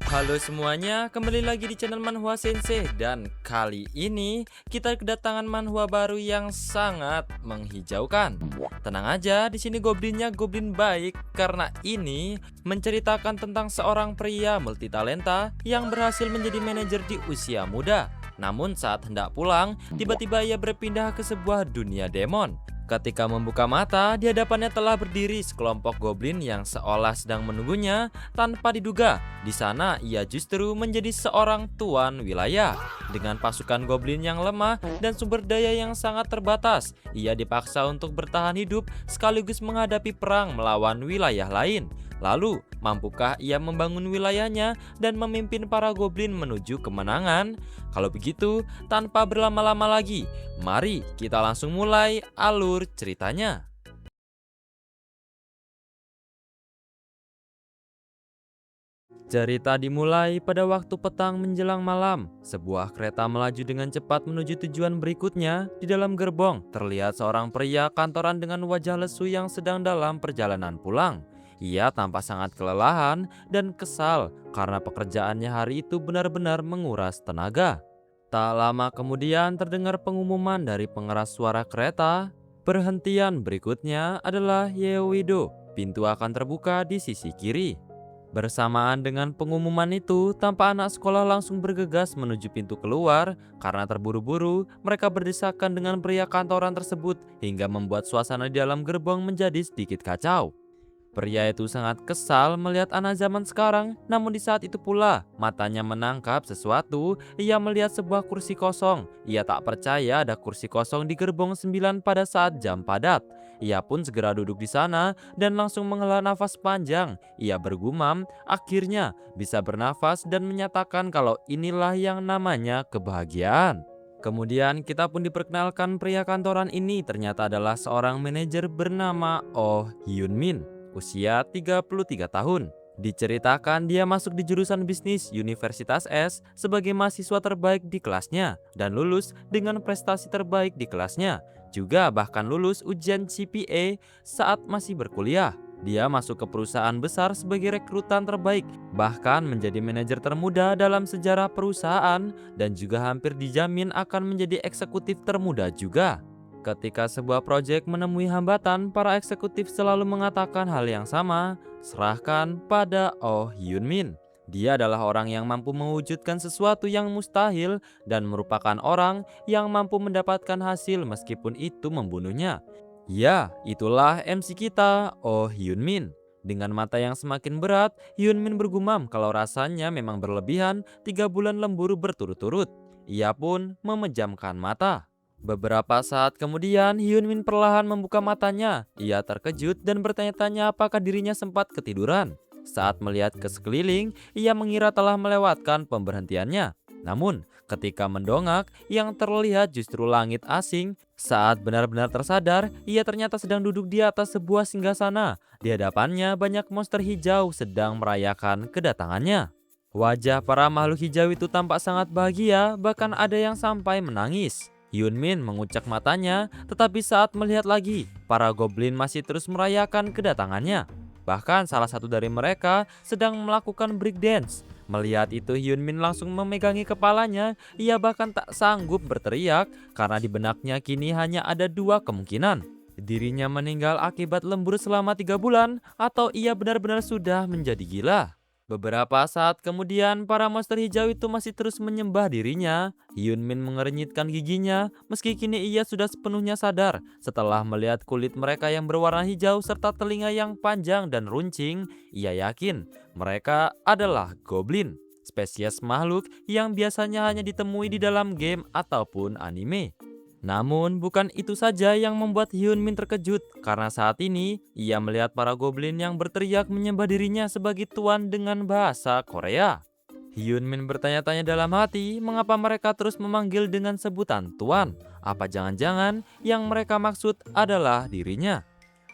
Halo semuanya, kembali lagi di channel Manhwa Sensei dan kali ini kita kedatangan manhwa baru yang sangat menghijaukan. Tenang aja, di sini goblinnya goblin baik karena ini menceritakan tentang seorang pria multitalenta yang berhasil menjadi manajer di usia muda. Namun saat hendak pulang, tiba-tiba ia berpindah ke sebuah dunia demon. Ketika membuka mata, di hadapannya telah berdiri sekelompok goblin yang seolah sedang menunggunya tanpa diduga. Di sana ia justru menjadi seorang tuan wilayah. Dengan pasukan goblin yang lemah dan sumber daya yang sangat terbatas, ia dipaksa untuk bertahan hidup sekaligus menghadapi perang melawan wilayah lain. Lalu, mampukah ia membangun wilayahnya dan memimpin para goblin menuju kemenangan? Kalau begitu, tanpa berlama-lama lagi, mari kita langsung mulai alur ceritanya. Cerita dimulai pada waktu petang menjelang malam. Sebuah kereta melaju dengan cepat menuju tujuan berikutnya. Di dalam gerbong, terlihat seorang pria kantoran dengan wajah lesu yang sedang dalam perjalanan pulang. Ia tampak sangat kelelahan dan kesal karena pekerjaannya hari itu benar-benar menguras tenaga. Tak lama kemudian terdengar pengumuman dari pengeras suara kereta. Perhentian berikutnya adalah Yeowido. Pintu akan terbuka di sisi kiri. Bersamaan dengan pengumuman itu, tampak anak sekolah langsung bergegas menuju pintu keluar. Karena terburu-buru, mereka berdesakan dengan pria kantoran tersebut hingga membuat suasana di dalam gerbong menjadi sedikit kacau. Pria itu sangat kesal melihat anak zaman sekarang, namun di saat itu pula matanya menangkap sesuatu. Ia melihat sebuah kursi kosong. Ia tak percaya ada kursi kosong di gerbong 9 pada saat jam padat. Ia pun segera duduk di sana dan langsung menghela nafas panjang. Ia bergumam, akhirnya bisa bernafas dan menyatakan kalau inilah yang namanya kebahagiaan. Kemudian kita pun diperkenalkan pria kantoran ini ternyata adalah seorang manajer bernama Oh Hyun Min, usia 33 tahun. Diceritakan dia masuk di jurusan bisnis Universitas S sebagai mahasiswa terbaik di kelasnya dan lulus dengan prestasi terbaik di kelasnya. Juga bahkan lulus ujian CPA saat masih berkuliah. Dia masuk ke perusahaan besar sebagai rekrutan terbaik, bahkan menjadi manajer termuda dalam sejarah perusahaan dan juga hampir dijamin akan menjadi eksekutif termuda juga. Ketika sebuah proyek menemui hambatan, para eksekutif selalu mengatakan hal yang sama, serahkan pada Oh Hyun Min. Dia adalah orang yang mampu mewujudkan sesuatu yang mustahil dan merupakan orang yang mampu mendapatkan hasil meskipun itu membunuhnya. Ya, itulah MC kita, Oh Hyun Min. Dengan mata yang semakin berat, Hyun Min bergumam kalau rasanya memang berlebihan 3 bulan lembur berturut-turut. Ia pun memejamkan mata. Beberapa saat kemudian, Hyun Min perlahan membuka matanya. Ia terkejut dan bertanya-tanya apakah dirinya sempat ketiduran. Saat melihat ke sekeliling, ia mengira telah melewatkan pemberhentiannya. Namun, ketika mendongak, yang terlihat justru langit asing. Saat benar-benar tersadar, ia ternyata sedang duduk di atas sebuah singgasana. Di hadapannya banyak monster hijau sedang merayakan kedatangannya. Wajah para makhluk hijau itu tampak sangat bahagia, bahkan ada yang sampai menangis. Hyun Min mengucak matanya, tetapi saat melihat lagi, para goblin masih terus merayakan kedatangannya. Bahkan salah satu dari mereka sedang melakukan breakdance. Melihat itu Hyun Min langsung memegangi kepalanya. Ia bahkan tak sanggup berteriak karena di benaknya kini hanya ada dua kemungkinan. Dirinya meninggal akibat lembur selama 3 bulan atau ia benar-benar sudah menjadi gila. Beberapa saat kemudian para monster hijau itu masih terus menyembah dirinya. Hyun Min mengernyitkan giginya meski kini ia sudah sepenuhnya sadar. Setelah melihat kulit mereka yang berwarna hijau serta telinga yang panjang dan runcing, ia yakin mereka adalah goblin, spesies makhluk yang biasanya hanya ditemui di dalam game ataupun anime. Namun bukan itu saja yang membuat Hyun Min terkejut, karena saat ini ia melihat para goblin yang berteriak menyembah dirinya sebagai tuan dengan bahasa Korea. Hyun Min bertanya-tanya dalam hati mengapa mereka terus memanggil dengan sebutan tuan. Apa jangan-jangan yang mereka maksud adalah dirinya?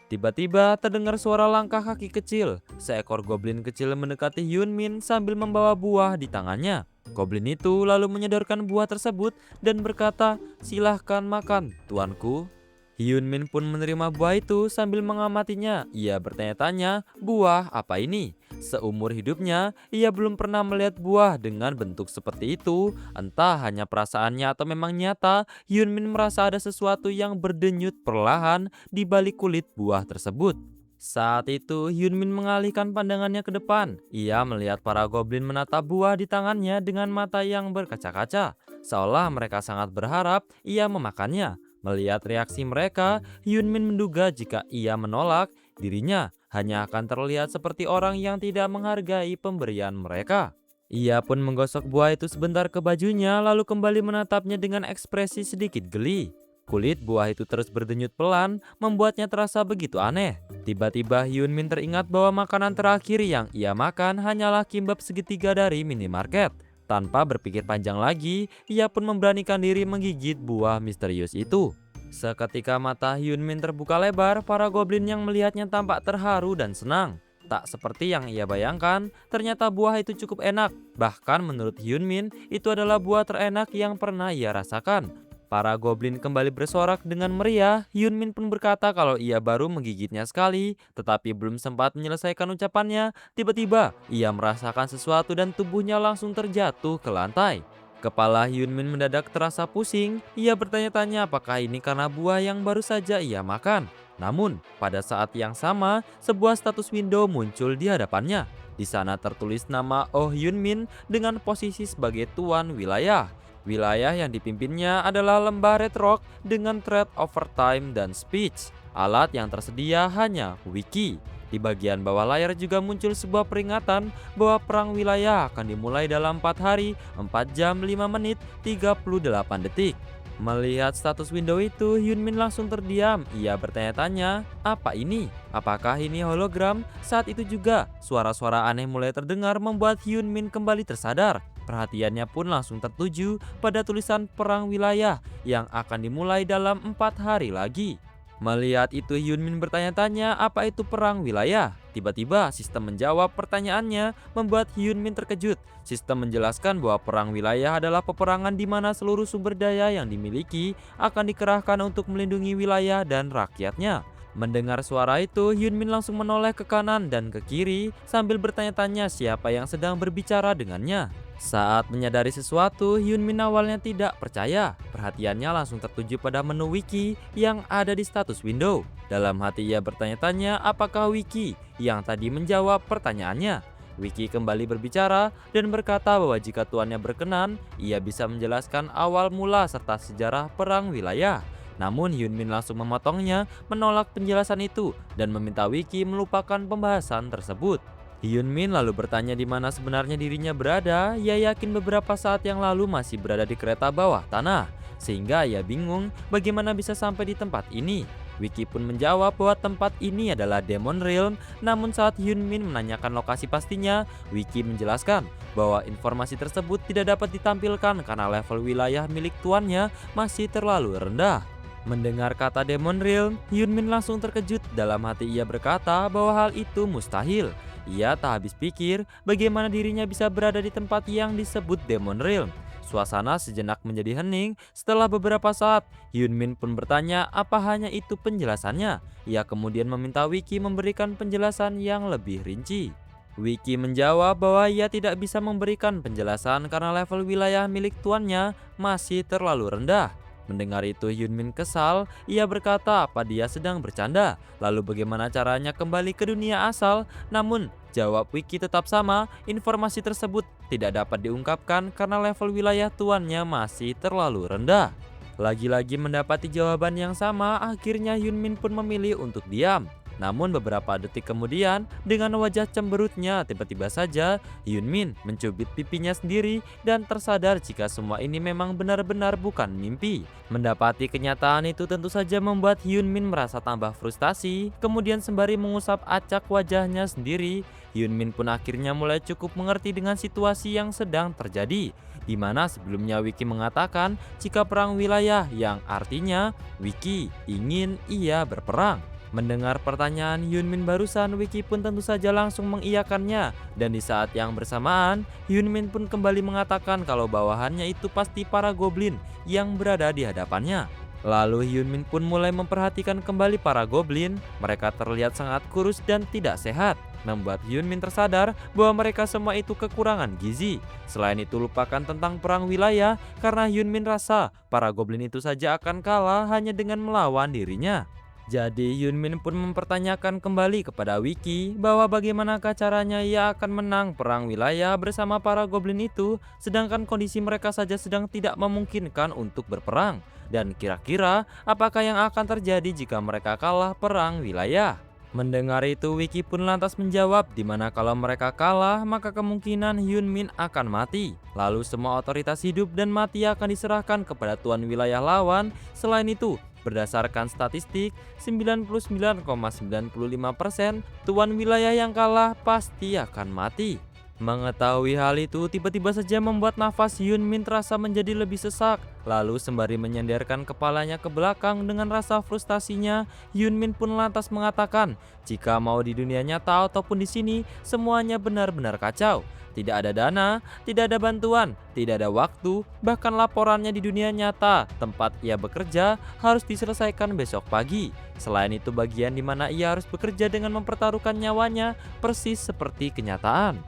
Tiba-tiba terdengar suara langkah kaki kecil. Seekor goblin kecil mendekati Hyun Min sambil membawa buah di tangannya. Goblin itu lalu menyodorkan buah tersebut dan berkata, "Silahkan makan, tuanku." Hyunmin pun menerima buah itu sambil mengamatinya. Ia bertanya-tanya, buah apa ini? Seumur hidupnya, ia belum pernah melihat buah dengan bentuk seperti itu. Entah hanya perasaannya atau memang nyata, Hyunmin merasa ada sesuatu yang berdenyut perlahan di balik kulit buah tersebut. Saat itu, Hyunmin mengalihkan pandangannya ke depan. Ia melihat para goblin menatap buah di tangannya dengan mata yang berkaca-kaca, seolah mereka sangat berharap ia memakannya. Melihat reaksi mereka, Hyunmin menduga jika ia menolak, dirinya hanya akan terlihat seperti orang yang tidak menghargai pemberian mereka. Ia pun menggosok buah itu sebentar ke bajunya, lalu kembali menatapnya dengan ekspresi sedikit geli. Kulit buah itu terus berdenyut pelan, membuatnya terasa begitu aneh. Tiba-tiba Hyunmin teringat bahwa makanan terakhir yang ia makan hanyalah kimbap segitiga dari minimarket. Tanpa berpikir panjang lagi, ia pun memberanikan diri menggigit buah misterius itu. Seketika mata Hyunmin terbuka lebar, para goblin yang melihatnya tampak terharu dan senang. Tak seperti yang ia bayangkan, ternyata buah itu cukup enak. Bahkan menurut Hyunmin, itu adalah buah terenak yang pernah ia rasakan. Para goblin kembali bersorak dengan meriah. Hyunmin pun berkata kalau ia baru menggigitnya sekali, tetapi belum sempat menyelesaikan ucapannya. Tiba-tiba, ia merasakan sesuatu dan tubuhnya langsung terjatuh ke lantai. Kepala Hyunmin mendadak terasa pusing. Ia bertanya-tanya apakah ini karena buah yang baru saja ia makan. Namun, pada saat yang sama, sebuah status window muncul di hadapannya. Di sana tertulis nama Oh Hyunmin dengan posisi sebagai tuan wilayah. Wilayah yang dipimpinnya adalah lembah Red Rock dengan thread overtime dan speech. Alat yang tersedia hanya wiki. Di bagian bawah layar juga muncul sebuah peringatan bahwa perang wilayah akan dimulai dalam 4 hari, 4 jam, 5 menit, 38 detik. Melihat status window itu, Hyunmin langsung terdiam. Ia bertanya-tanya, apa ini? Apakah ini hologram? Saat itu juga, suara-suara aneh mulai terdengar membuat Hyunmin kembali tersadar. Perhatiannya pun langsung tertuju pada tulisan perang wilayah yang akan dimulai dalam 4 hari lagi. Melihat itu Hyunmin bertanya-tanya apa itu perang wilayah. Tiba-tiba sistem menjawab pertanyaannya membuat Hyunmin terkejut. Sistem menjelaskan bahwa perang wilayah adalah peperangan di mana seluruh sumber daya yang dimiliki akan dikerahkan untuk melindungi wilayah dan rakyatnya. Mendengar suara itu, Hyunmin langsung menoleh ke kanan dan ke kiri sambil bertanya-tanya siapa yang sedang berbicara dengannya. Saat menyadari sesuatu, Hyunmin awalnya tidak percaya. Perhatiannya langsung tertuju pada menu wiki yang ada di status window. Dalam hati ia bertanya-tanya apakah wiki yang tadi menjawab pertanyaannya. Wiki kembali berbicara dan berkata bahwa jika tuannya berkenan, ia bisa menjelaskan awal mula serta sejarah perang wilayah. Namun Hyunmin langsung memotongnya, menolak penjelasan itu, dan meminta Wiki melupakan pembahasan tersebut. Hyunmin lalu bertanya di mana sebenarnya dirinya berada. Ia yakin beberapa saat yang lalu masih berada di kereta bawah tanah, sehingga ia bingung bagaimana bisa sampai di tempat ini. Wiki pun menjawab bahwa tempat ini adalah Demon Realm. Namun saat Hyunmin menanyakan lokasi pastinya, Wiki menjelaskan bahwa informasi tersebut tidak dapat ditampilkan karena level wilayah milik tuannya masih terlalu rendah. Mendengar kata Demon Realm, Hyunmin langsung terkejut. Dalam hati ia berkata bahwa hal itu mustahil. Ia tak habis pikir bagaimana dirinya bisa berada di tempat yang disebut Demon Realm. Suasana sejenak menjadi hening. Setelah beberapa saat, Hyunmin pun bertanya apa hanya itu penjelasannya. Ia kemudian meminta Wiki memberikan penjelasan yang lebih rinci. Wiki menjawab bahwa ia tidak bisa memberikan penjelasan karena level wilayah milik tuannya masih terlalu rendah. Mendengar itu Hyunmin kesal. Ia berkata apa dia sedang bercanda. Lalu bagaimana caranya kembali ke dunia asal? Namun jawab Wiki tetap sama. Informasi tersebut tidak dapat diungkapkan karena level wilayah tuannya masih terlalu rendah. Lagi-lagi mendapati jawaban yang sama, akhirnya Hyunmin pun memilih untuk diam. Namun beberapa detik kemudian, dengan wajah cemberutnya, tiba-tiba saja Hyunmin mencubit pipinya sendiri dan tersadar jika semua ini memang benar-benar bukan mimpi. Mendapati kenyataan itu tentu saja membuat Hyunmin merasa tambah frustasi. Kemudian sembari mengusap acak wajahnya sendiri, Hyunmin pun akhirnya mulai cukup mengerti dengan situasi yang sedang terjadi, di mana sebelumnya Wiki mengatakan jika perang wilayah yang artinya Wiki ingin ia berperang. Mendengar pertanyaan Hyunmin barusan, Wiki pun tentu saja langsung mengiyakannya. Dan di saat yang bersamaan, Hyunmin pun kembali mengatakan kalau bawahannya itu pasti para goblin yang berada di hadapannya. Lalu Hyunmin pun mulai memperhatikan kembali para goblin. Mereka terlihat sangat kurus dan tidak sehat, membuat Hyunmin tersadar bahwa mereka semua itu kekurangan gizi. Selain itu lupakan tentang perang wilayah karena Hyunmin rasa para goblin itu saja akan kalah hanya dengan melawan dirinya. Jadi Hyunmin pun mempertanyakan kembali kepada Wiki bahwa bagaimanakah caranya ia akan menang perang wilayah bersama para goblin itu, sedangkan kondisi mereka saja sedang tidak memungkinkan untuk berperang. Dan kira-kira apakah yang akan terjadi jika mereka kalah perang wilayah? Mendengar itu Wiki pun lantas menjawab di mana kalau mereka kalah maka kemungkinan Hyunmin akan mati. Lalu semua otoritas hidup dan mati akan diserahkan kepada tuan wilayah lawan. Selain itu, berdasarkan statistik, 99,95% tuan wilayah yang kalah pasti akan mati. Mengetahui hal itu tiba-tiba saja membuat nafas Hyunmin terasa menjadi lebih sesak. Lalu sembari menyenderkan kepalanya ke belakang dengan rasa frustasinya, Hyunmin pun lantas mengatakan, jika mau di dunia nyata ataupun di sini, semuanya benar-benar kacau. Tidak ada dana, tidak ada bantuan, tidak ada waktu, bahkan laporannya di dunia nyata, tempat ia bekerja, harus diselesaikan besok pagi. Selain itu bagian di mana ia harus bekerja dengan mempertaruhkan nyawanya, persis seperti kenyataan.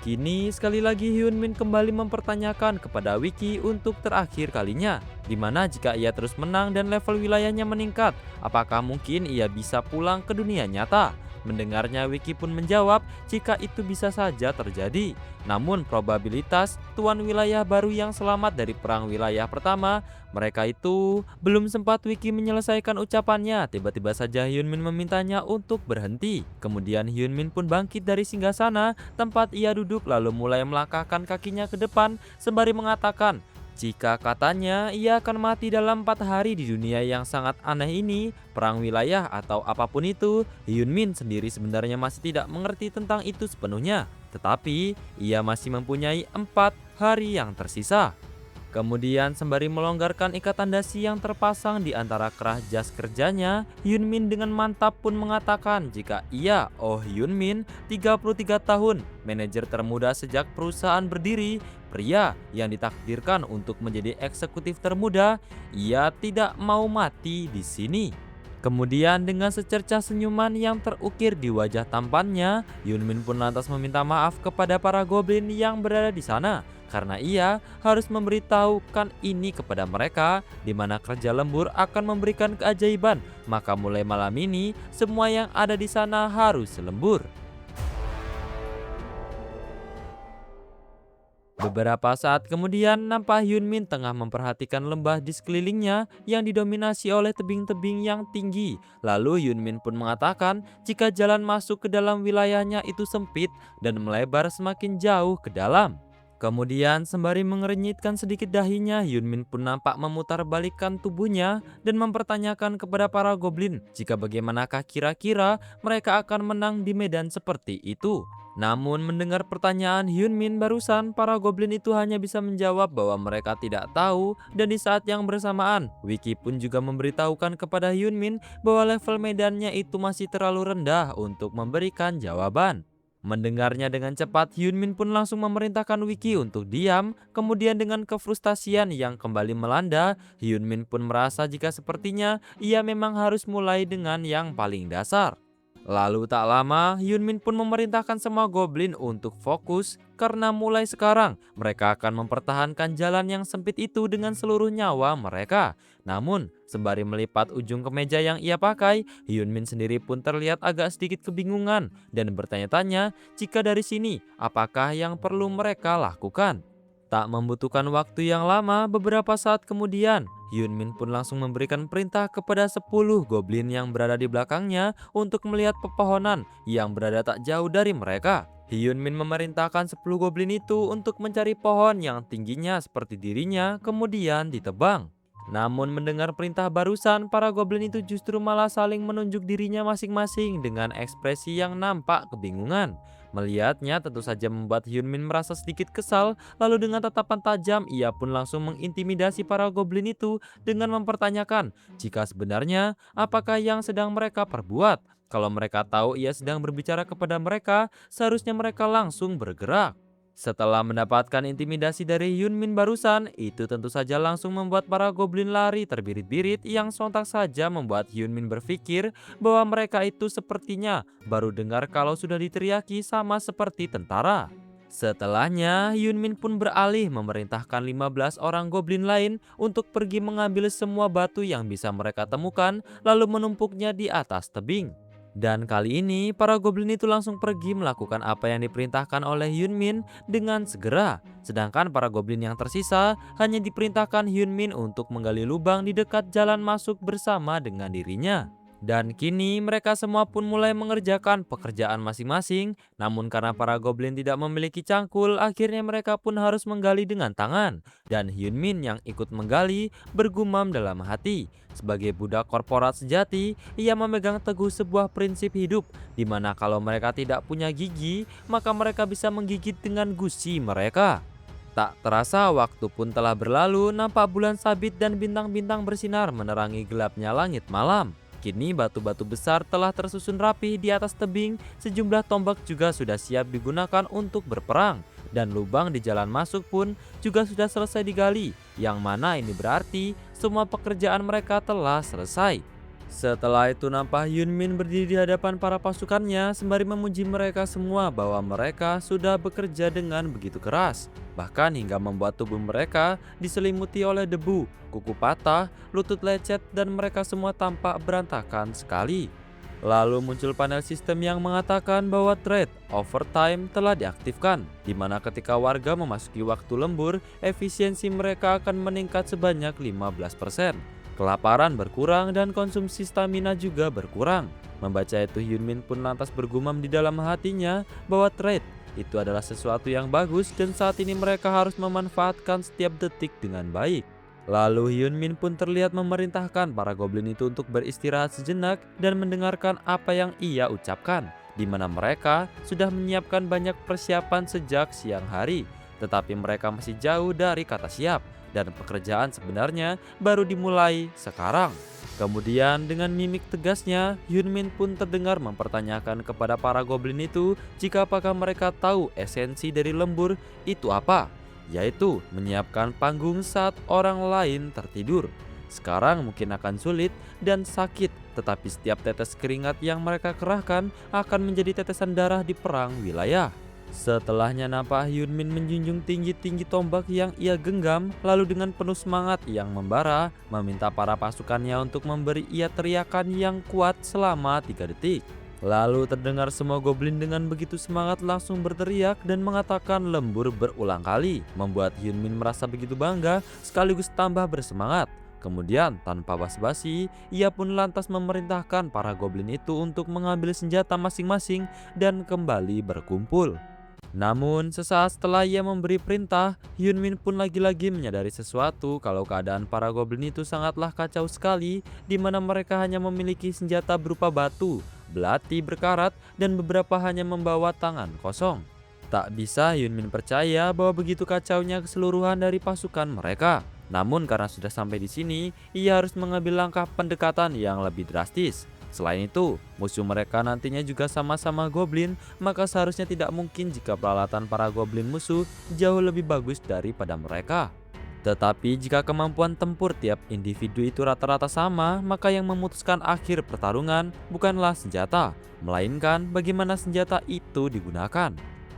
Kini sekali lagi Hyunmin kembali mempertanyakan kepada Wiki untuk terakhir kalinya, di mana jika ia terus menang dan level wilayahnya meningkat, apakah mungkin ia bisa pulang ke dunia nyata? Mendengarnya Wiki pun menjawab jika itu bisa saja terjadi. Namun probabilitas tuan wilayah baru yang selamat dari perang wilayah pertama, mereka itu belum sempat Wiki menyelesaikan ucapannya. Tiba-tiba saja Hyunmin memintanya untuk berhenti. Kemudian Hyunmin pun bangkit dari singgasana tempat ia duduk lalu mulai melangkahkan kakinya ke depan sembari mengatakan, jika katanya ia akan mati dalam 4 hari di dunia yang sangat aneh ini, perang wilayah atau apapun itu, Hyunmin sendiri sebenarnya masih tidak mengerti tentang itu sepenuhnya. Tetapi, ia masih mempunyai 4 hari yang tersisa. Kemudian sembari melonggarkan ikatan dasi yang terpasang di antara kerah jas kerjanya, Hyunmin dengan mantap pun mengatakan jika ia, Hyunmin, 33 tahun, manajer termuda sejak perusahaan berdiri, pria yang ditakdirkan untuk menjadi eksekutif termuda, ia tidak mau mati di sini. Kemudian dengan secercah senyuman yang terukir di wajah tampannya, Hyunmin pun lantas meminta maaf kepada para goblin yang berada di sana karena ia harus memberitahukan ini kepada mereka di mana kerja lembur akan memberikan keajaiban. Maka mulai malam ini semua yang ada di sana harus lembur. Beberapa saat kemudian, nampak Hyunmin tengah memperhatikan lembah di sekelilingnya yang didominasi oleh tebing-tebing yang tinggi. Lalu Hyunmin pun mengatakan jika jalan masuk ke dalam wilayahnya itu sempit dan melebar semakin jauh ke dalam. Kemudian sembari mengerenyitkan sedikit dahinya, Hyunmin pun nampak memutarbalikkan tubuhnya dan mempertanyakan kepada para goblin jika bagaimanakah kira-kira mereka akan menang di medan seperti itu. Namun mendengar pertanyaan Hyunmin barusan, para goblin itu hanya bisa menjawab bahwa mereka tidak tahu, dan di saat yang bersamaan, Wiki pun juga memberitahukan kepada Hyunmin bahwa level medannya itu masih terlalu rendah untuk memberikan jawaban. Mendengarnya dengan cepat, Hyunmin pun langsung memerintahkan Wiki untuk diam. Kemudian dengan kefrustasian yang kembali melanda, Hyunmin pun merasa jika sepertinya ia memang harus mulai dengan yang paling dasar. Lalu tak lama, Hyunmin pun memerintahkan semua goblin untuk fokus karena mulai sekarang mereka akan mempertahankan jalan yang sempit itu dengan seluruh nyawa mereka. Namun, sembari melipat ujung kemeja yang ia pakai, Hyunmin sendiri pun terlihat agak sedikit kebingungan dan bertanya-tanya jika dari sini apakah yang perlu mereka lakukan. Tak membutuhkan waktu yang lama, beberapa saat kemudian, Hyunmin pun langsung memberikan perintah kepada 10 goblin yang berada di belakangnya untuk melihat pepohonan yang berada tak jauh dari mereka. Hyunmin memerintahkan 10 goblin itu untuk mencari pohon yang tingginya seperti dirinya, kemudian ditebang. Namun mendengar perintah barusan, para goblin itu justru malah saling menunjuk dirinya masing-masing dengan ekspresi yang nampak kebingungan. Melihatnya tentu saja membuat Hyunmin merasa sedikit kesal, lalu dengan tatapan tajam ia pun langsung mengintimidasi para goblin itu dengan mempertanyakan jika sebenarnya apakah yang sedang mereka perbuat. Kalau mereka tahu ia sedang berbicara kepada mereka, seharusnya mereka langsung bergerak. Setelah mendapatkan intimidasi dari Yunmin barusan, itu tentu saja langsung membuat para goblin lari terbirit-birit yang sontak saja membuat Yunmin berpikir bahwa mereka itu sepertinya baru dengar kalau sudah diteriaki sama seperti tentara. Setelahnya, Yunmin pun beralih memerintahkan 15 orang goblin lain untuk pergi mengambil semua batu yang bisa mereka temukan lalu menumpuknya di atas tebing. Dan kali ini, para goblin itu langsung pergi melakukan apa yang diperintahkan oleh Yunmin dengan segera. Sedangkan para goblin yang tersisa hanya diperintahkan Yunmin untuk menggali lubang di dekat jalan masuk bersama dengan dirinya. Dan kini mereka semua pun mulai mengerjakan pekerjaan masing-masing. Namun karena para goblin tidak memiliki cangkul, akhirnya mereka pun harus menggali dengan tangan. Dan Hyunmin yang ikut menggali bergumam dalam hati. Sebagai budak korporat sejati, ia memegang teguh sebuah prinsip hidup, di mana kalau mereka tidak punya gigi, maka mereka bisa menggigit dengan gusi mereka. Tak terasa waktu pun telah berlalu, nampak bulan sabit dan bintang-bintang bersinar menerangi gelapnya langit malam. Kini batu-batu besar telah tersusun rapi di atas tebing, sejumlah tombak juga sudah siap digunakan untuk berperang. Dan lubang di jalan masuk pun juga sudah selesai digali, yang mana ini berarti semua pekerjaan mereka telah selesai. Setelah itu nampak Yunmin berdiri di hadapan para pasukannya sembari memuji mereka semua bahwa mereka sudah bekerja dengan begitu keras. Bahkan hingga membuat tubuh mereka diselimuti oleh debu, kuku patah, lutut lecet dan mereka semua tampak berantakan sekali. Lalu muncul panel sistem yang mengatakan bahwa trade overtime telah diaktifkan, di mana ketika warga memasuki waktu lembur, efisiensi mereka akan meningkat sebanyak 15%. Kelaparan berkurang dan konsumsi stamina juga berkurang. Membaca itu Yunmin pun lantas bergumam di dalam hatinya bahwa trade itu adalah sesuatu yang bagus dan saat ini mereka harus memanfaatkan setiap detik dengan baik. Lalu Yunmin pun terlihat memerintahkan para goblin itu untuk beristirahat sejenak dan mendengarkan apa yang ia ucapkan, di mana mereka sudah menyiapkan banyak persiapan sejak siang hari, tetapi mereka masih jauh dari kata siap. Dan pekerjaan sebenarnya baru dimulai sekarang. Kemudian dengan mimik tegasnya, Yunmin pun terdengar mempertanyakan kepada para goblin itu jika apakah mereka tahu esensi dari lembur itu apa, yaitu menyiapkan panggung saat orang lain tertidur. Sekarang mungkin akan sulit dan sakit, tetapi setiap tetes keringat yang mereka kerahkan akan menjadi tetesan darah di perang wilayah. Setelahnya nampak Yunmin menjunjung tinggi-tinggi tombak yang ia genggam, lalu dengan penuh semangat yang membara, meminta para pasukannya untuk memberi ia teriakan yang kuat selama 3 detik. Lalu terdengar semua goblin dengan begitu semangat langsung berteriak dan mengatakan lembur berulang kali, membuat Yunmin merasa begitu bangga sekaligus tambah bersemangat. Kemudian tanpa basa-basi, ia pun lantas memerintahkan para goblin itu untuk mengambil senjata masing-masing dan kembali berkumpul. Namun sesaat setelah ia memberi perintah, Yunmin pun lagi-lagi menyadari sesuatu kalau keadaan para goblin itu sangatlah kacau sekali, di mana mereka hanya memiliki senjata berupa batu, belati berkarat, dan beberapa hanya membawa tangan kosong. Tak bisa Yunmin percaya bahwa begitu kacaunya keseluruhan dari pasukan mereka. Namun karena sudah sampai di sini, ia harus mengambil langkah pendekatan yang lebih drastis. Selain itu, musuh mereka nantinya juga sama-sama goblin, maka seharusnya tidak mungkin jika peralatan para goblin musuh jauh lebih bagus daripada mereka. Tetapi jika kemampuan tempur tiap individu itu rata-rata sama, maka yang memutuskan akhir pertarungan bukanlah senjata, melainkan bagaimana senjata itu digunakan.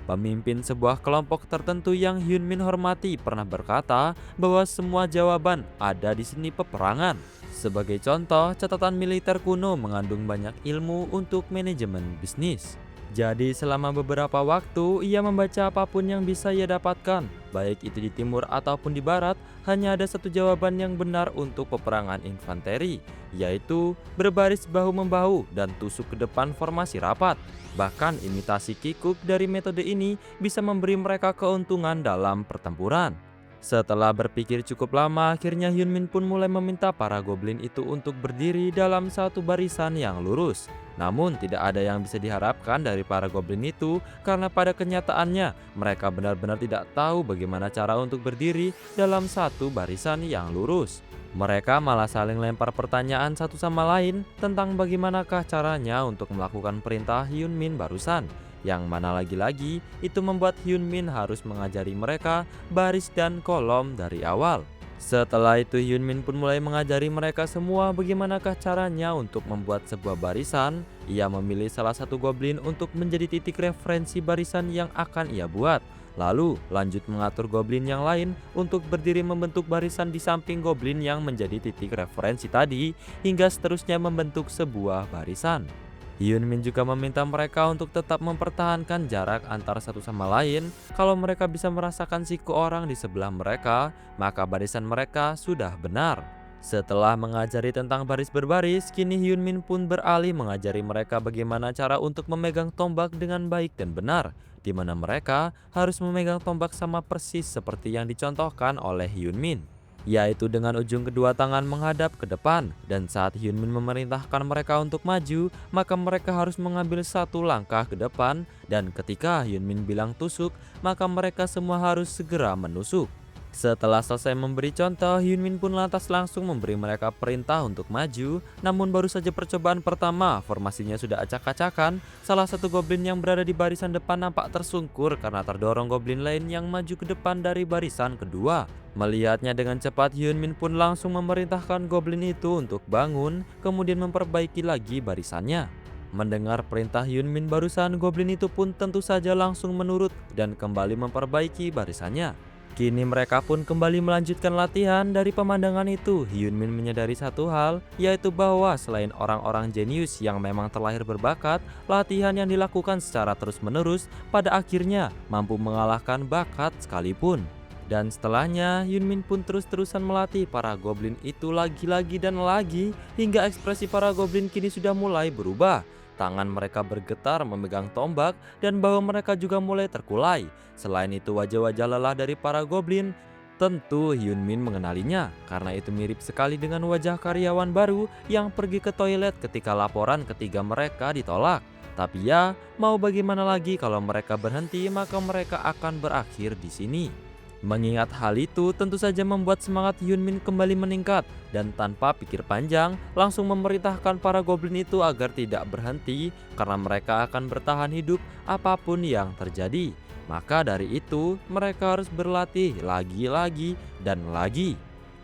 Pemimpin sebuah kelompok tertentu yang Yunmin hormati pernah berkata bahwa semua jawaban ada di seni peperangan. Sebagai contoh, catatan militer kuno mengandung banyak ilmu untuk manajemen bisnis. Jadi selama beberapa waktu ia membaca apapun yang bisa ia dapatkan, baik itu di timur ataupun di barat, hanya ada satu jawaban yang benar untuk peperangan infanteri, yaitu berbaris bahu-membahu dan tusuk ke depan formasi rapat. Bahkan imitasi kikuk dari metode ini bisa memberi mereka keuntungan dalam pertempuran. Setelah berpikir cukup lama, akhirnya Yunmin pun mulai meminta para goblin itu untuk berdiri dalam satu barisan yang lurus. Namun tidak ada yang bisa diharapkan dari para goblin itu karena pada kenyataannya mereka benar-benar tidak tahu bagaimana cara untuk berdiri dalam satu barisan yang lurus. Mereka malah saling lempar pertanyaan satu sama lain tentang bagaimanakah caranya untuk melakukan perintah Yunmin barusan, Yang mana lagi-lagi itu membuat Hyunmin harus mengajari mereka baris dan kolom dari awal. Setelah itu Hyunmin pun mulai mengajari mereka semua bagaimanakah caranya untuk membuat sebuah barisan. Ia memilih salah satu goblin untuk menjadi titik referensi barisan yang akan ia buat. Lalu lanjut mengatur goblin yang lain untuk berdiri membentuk barisan di samping goblin yang menjadi titik referensi tadi, hingga seterusnya membentuk sebuah barisan. Hyunmin juga meminta mereka untuk tetap mempertahankan jarak antara satu sama lain. Kalau mereka bisa merasakan siku orang di sebelah mereka, maka barisan mereka sudah benar. Setelah mengajari tentang baris berbaris, kini Hyunmin pun beralih mengajari mereka bagaimana cara untuk memegang tombak dengan baik dan benar, di mana mereka harus memegang tombak sama persis seperti yang dicontohkan oleh Hyunmin, yaitu dengan ujung kedua tangan menghadap ke depan. Dan saat Hyunmin memerintahkan mereka untuk maju, maka mereka harus mengambil satu langkah ke depan, dan ketika Hyunmin bilang tusuk, maka mereka semua harus segera menusuk. Setelah selesai memberi contoh, Hyunmin pun lantas langsung memberi mereka perintah untuk maju. Namun baru saja percobaan pertama, formasinya sudah acak-acakan. Salah satu goblin yang berada di barisan depan nampak tersungkur karena terdorong goblin lain yang maju ke depan dari barisan kedua. Melihatnya dengan cepat, Hyunmin pun langsung memerintahkan goblin itu untuk bangun, kemudian memperbaiki lagi barisannya. Mendengar perintah Hyunmin barusan, goblin itu pun tentu saja langsung menurut dan kembali memperbaiki barisannya. Kini mereka pun kembali melanjutkan latihan. Dari pemandangan itu, Hyunmin menyadari satu hal, yaitu bahwa selain orang-orang jenius yang memang terlahir berbakat, latihan yang dilakukan secara terus-menerus pada akhirnya mampu mengalahkan bakat sekalipun. Dan setelahnya, Hyunmin pun terus-terusan melatih para goblin itu lagi-lagi dan lagi, hingga ekspresi para goblin kini sudah mulai berubah. Tangan mereka bergetar memegang tombak dan bahu mereka juga mulai terkulai. Selain itu, wajah-wajah lelah dari para goblin, tentu Hyunmin mengenalinya karena itu mirip sekali dengan wajah karyawan baru yang pergi ke toilet ketika laporan ketiga mereka ditolak. Tapi ya, mau bagaimana lagi, kalau mereka berhenti maka mereka akan berakhir di sini. Mengingat hal itu tentu saja membuat semangat Hyunmin kembali meningkat, dan tanpa pikir panjang langsung memerintahkan para goblin itu agar tidak berhenti karena mereka akan bertahan hidup apapun yang terjadi. Maka dari itu mereka harus berlatih lagi dan lagi.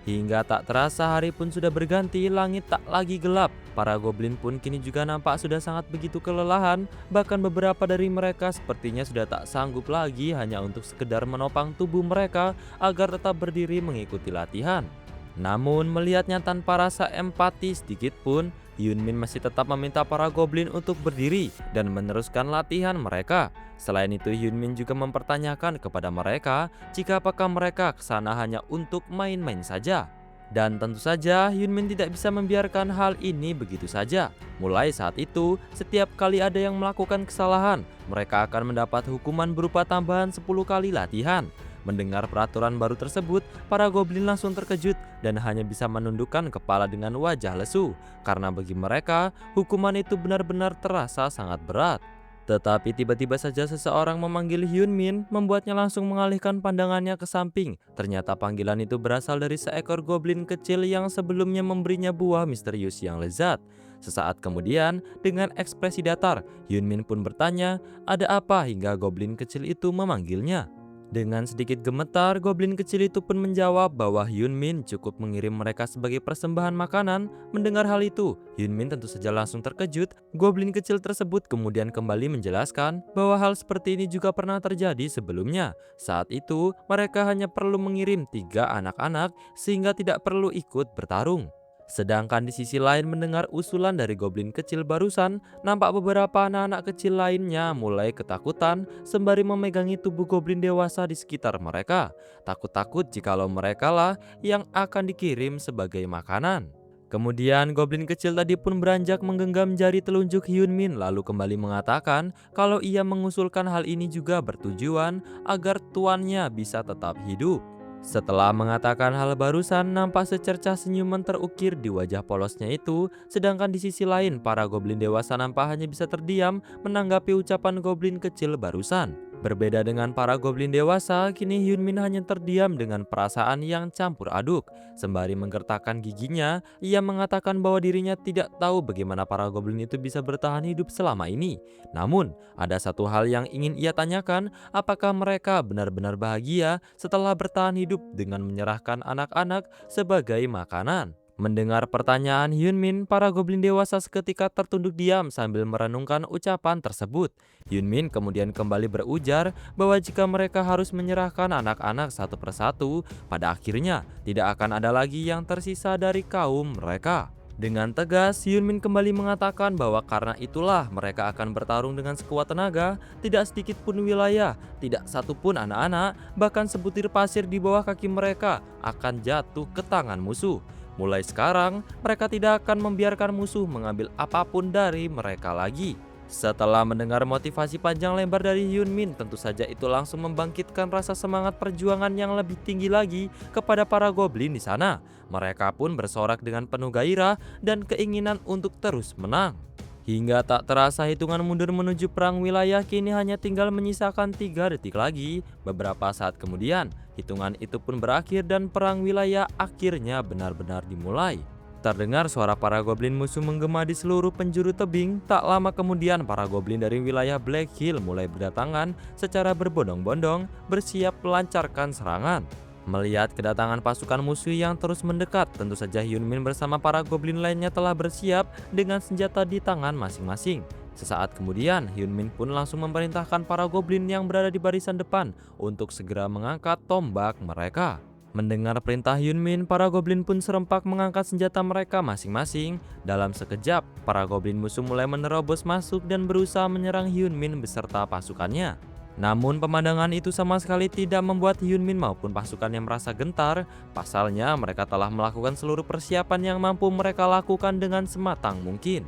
Hingga tak terasa hari pun sudah berganti, langit tak lagi gelap. Para goblin pun kini juga nampak sudah sangat begitu kelelahan. Bahkan beberapa dari mereka sepertinya sudah tak sanggup lagi hanya untuk sekedar menopang tubuh mereka agar tetap berdiri mengikuti latihan. Namun melihatnya tanpa rasa empati sedikit pun, Hyunmin masih tetap meminta para goblin untuk berdiri dan meneruskan latihan mereka. Selain itu, Hyunmin juga mempertanyakan kepada mereka jika apakah mereka kesana hanya untuk main-main saja. Dan tentu saja Hyunmin tidak bisa membiarkan hal ini begitu saja. Mulai saat itu, setiap kali ada yang melakukan kesalahan, mereka akan mendapat hukuman berupa tambahan 10 kali latihan. Mendengar peraturan baru tersebut, para goblin langsung terkejut dan hanya bisa menundukkan kepala dengan wajah lesu, karena bagi mereka hukuman itu benar-benar terasa sangat berat. Tetapi tiba-tiba saja seseorang memanggil Hyunmin, membuatnya langsung mengalihkan pandangannya ke samping. Ternyata panggilan itu berasal dari seekor goblin kecil yang sebelumnya memberinya buah misterius yang lezat. Sesaat kemudian, dengan ekspresi datar, Hyunmin pun bertanya, ada apa hingga goblin kecil itu memanggilnya. Dengan sedikit gemetar, goblin kecil itu pun menjawab bahwa Hyunmin cukup mengirim mereka sebagai persembahan makanan. Mendengar hal itu, Hyunmin tentu saja langsung terkejut. Goblin kecil tersebut kemudian kembali menjelaskan bahwa hal seperti ini juga pernah terjadi sebelumnya. Saat itu, mereka hanya perlu mengirim 3 anak-anak sehingga tidak perlu ikut bertarung. Sedangkan di sisi lain, mendengar usulan dari goblin kecil barusan, nampak beberapa anak-anak kecil lainnya mulai ketakutan sembari memegangi tubuh goblin dewasa di sekitar mereka. Takut-takut jikalau mereka lah yang akan dikirim sebagai makanan. Kemudian goblin kecil tadi pun beranjak menggenggam jari telunjuk Hyunmin, lalu kembali mengatakan kalau ia mengusulkan hal ini juga bertujuan agar tuannya bisa tetap hidup. Setelah mengatakan hal barusan, nampak secercah senyuman terukir di wajah polosnya itu. Sedangkan di sisi lain, para goblin dewasa nampak hanya bisa terdiam menanggapi ucapan goblin kecil barusan. Berbeda dengan para goblin dewasa, kini Hyunmin hanya terdiam dengan perasaan yang campur aduk. Sembari menggertakkan giginya, ia mengatakan bahwa dirinya tidak tahu bagaimana para goblin itu bisa bertahan hidup selama ini. Namun, ada satu hal yang ingin ia tanyakan, apakah mereka benar-benar bahagia setelah bertahan hidup dengan menyerahkan anak-anak sebagai makanan? Mendengar pertanyaan Hyunmin, para goblin dewasa seketika tertunduk diam sambil merenungkan ucapan tersebut. Hyunmin kemudian kembali berujar bahwa jika mereka harus menyerahkan anak-anak satu persatu, pada akhirnya tidak akan ada lagi yang tersisa dari kaum mereka. Dengan tegas, Hyunmin kembali mengatakan bahwa karena itulah mereka akan bertarung dengan sekuat tenaga, tidak sedikit pun wilayah, tidak satu pun anak-anak, bahkan sebutir pasir di bawah kaki mereka akan jatuh ke tangan musuh. Mulai sekarang, mereka tidak akan membiarkan musuh mengambil apapun dari mereka lagi. Setelah mendengar motivasi panjang lebar dari Hyunmin, tentu saja itu langsung membangkitkan rasa semangat perjuangan yang lebih tinggi lagi kepada para goblin di sana. Mereka pun bersorak dengan penuh gairah dan keinginan untuk terus menang. Hingga tak terasa hitungan mundur menuju perang wilayah kini hanya tinggal menyisakan 3 detik lagi. Beberapa saat kemudian, hitungan itu pun berakhir dan perang wilayah akhirnya benar-benar dimulai. Terdengar suara para goblin musuh menggema di seluruh penjuru tebing. Tak lama kemudian para goblin dari wilayah Black Hill mulai berdatangan secara berbondong-bondong bersiap melancarkan serangan. Melihat kedatangan pasukan musuh yang terus mendekat, tentu saja Hyunmin bersama para goblin lainnya telah bersiap dengan senjata di tangan masing-masing. Sesaat kemudian, Hyunmin pun langsung memerintahkan para goblin yang berada di barisan depan untuk segera mengangkat tombak mereka. Mendengar perintah Hyunmin, para goblin pun serempak mengangkat senjata mereka masing-masing. Dalam sekejap, para goblin musuh mulai menerobos masuk dan berusaha menyerang Hyunmin beserta pasukannya. Namun pemandangan itu sama sekali tidak membuat Hyunmin maupun pasukannya merasa gentar. Pasalnya mereka telah melakukan seluruh persiapan yang mampu mereka lakukan dengan sematang mungkin.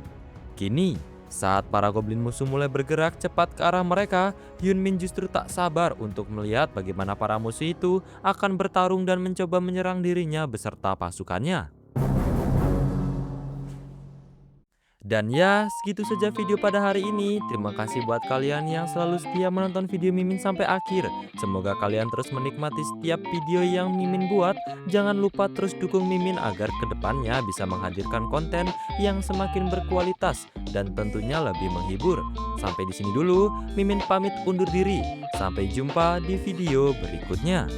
Kini, saat para goblin musuh mulai bergerak cepat ke arah mereka, Hyunmin justru tak sabar untuk melihat bagaimana para musuh itu akan bertarung dan mencoba menyerang dirinya beserta pasukannya. Dan ya, segitu saja video pada hari ini. Terima kasih buat kalian yang selalu setia menonton video Mimin sampai akhir. Semoga kalian terus menikmati setiap video yang Mimin buat. Jangan lupa terus dukung Mimin agar kedepannya bisa menghadirkan konten yang semakin berkualitas dan tentunya lebih menghibur. Sampai di sini dulu, Mimin pamit undur diri. Sampai jumpa di video berikutnya.